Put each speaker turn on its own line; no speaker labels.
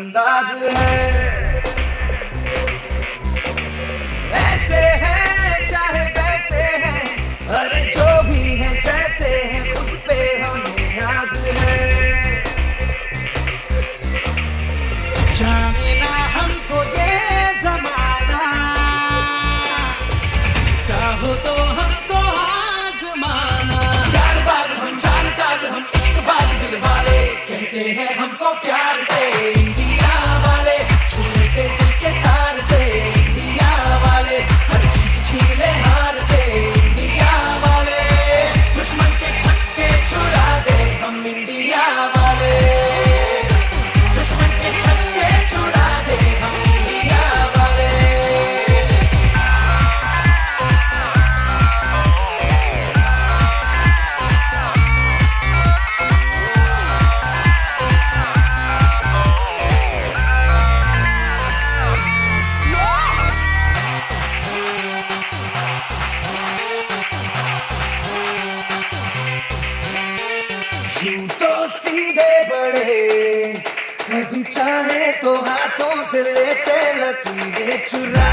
अंदाज है। ऐसे हैं चाहे वैसे हैं, अरे जो भी है जैसे हैं, खुद पे हमें नाज है। जाने ना हमको ये जमाना, चाहो तो हमको आजमाना। यार बाज हम जान साज, हम इश्क बाज दिल वाले, कहते हैं हमको प्यार से इंडिया वाले। छू लेते दिल के तार से इंडिया वाले, हर जीत छीन ले हार से इंडिया वाले। दुश्मन के छक्के छुड़ा दे हम इंडिया वाले, दुश्मन के छक्के छुड़ा दे हम इंडिया वाले। यूं तो सीधे बड़े, कभी चाहे तो हाथों से लेते लकीरें चुरा।